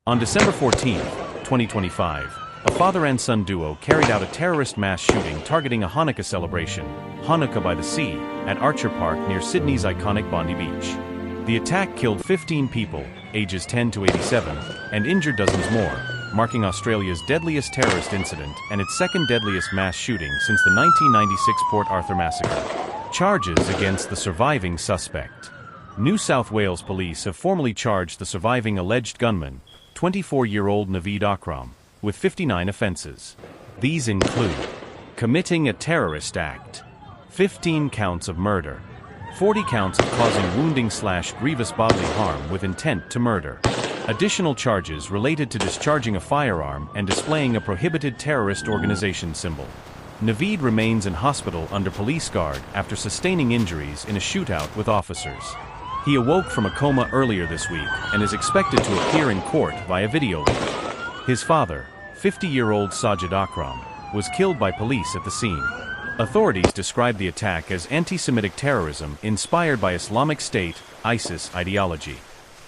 On December 14, 2025, a father and son duo carried out a terrorist mass shooting targeting a Hanukkah celebration, Hanukkah by the Sea, at Archer Park near Sydney's iconic Bondi beach. The attack killed 15 people, ages 10 to 87, and injured dozens more, marking Australia's deadliest terrorist incident and its second deadliest mass shooting since the 1996 Port Arthur massacre. Charges against the surviving suspect. New South Wales police have formally charged the surviving alleged gunman, 24-year-old Naveed Akram, with 59 offenses. These include committing a terrorist act, 15 counts of murder, 40 counts of causing wounding/grievous bodily harm with intent to murder. Additional charges related to discharging a firearm and displaying a prohibited terrorist organization symbol. Naveed remains in hospital under police guard after sustaining injuries in a shootout with officers. He awoke from a coma earlier this week and is expected to appear in court via video link. His father, 50-year-old Sajid Akram, was killed by police at the scene. Authorities described the attack as antisemitic terrorism inspired by Islamic State, ISIS ideology.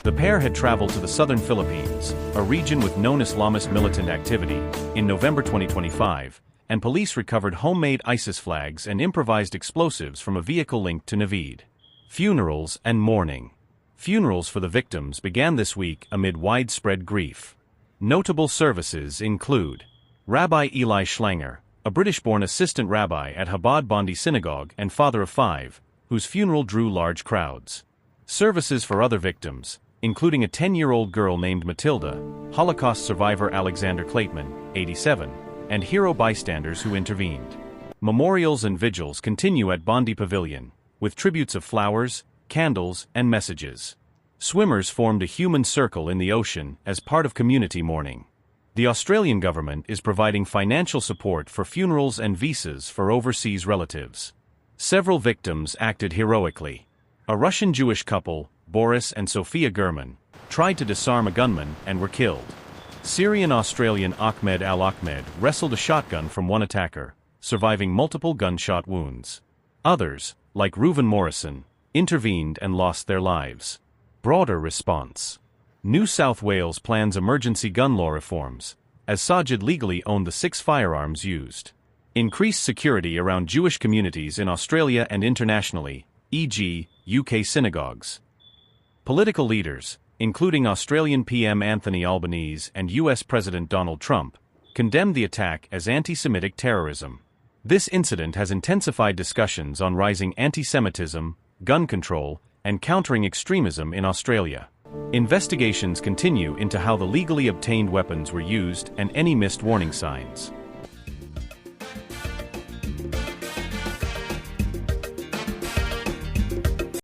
The pair had traveled to the southern Philippines, a region with known Islamist militant activity, in November 2025, and police recovered homemade ISIS flags and improvised explosives from a vehicle linked to Naveed. Funerals and mourning. Funerals for the victims began this week amid widespread grief. Notable services include Rabbi Eli Schlanger, a British-born assistant rabbi at Chabad Bondi Synagogue and father of 5, whose funeral drew large crowds. Services for other victims, including a 10-year-old girl named Matilda, Holocaust survivor Alexander Klaitman, 87, and hero bystanders who intervened. Memorials and vigils continue at Bondi Pavilion, with tributes of flowers, candles, and messages. Swimmers formed a human circle in the ocean as part of community mourning. The Australian government is providing financial support for funerals and visas for overseas relatives. Several victims acted heroically. A Russian Jewish couple, Boris and Sofia Gurman, tried to disarm a gunman and were killed. Syrian-Australian Ahmed Al-Ahmed wrestled a shotgun from one attacker, surviving multiple gunshot wounds. Others, like Reuven Morrison, intervened and lost their lives. Broader response. New South Wales plans emergency gun law reforms, as Sajid legally owned the 6 firearms used. Increased security around Jewish communities in Australia and internationally, e.g., UK synagogues. Political leaders, including Australian PM Anthony Albanese and US President Donald Trump, condemned the attack as anti-Semitic terrorism. This incident has intensified discussions on rising anti-Semitism, gun control, and countering extremism in Australia. Investigations continue into how the legally obtained weapons were used and any missed warning signs.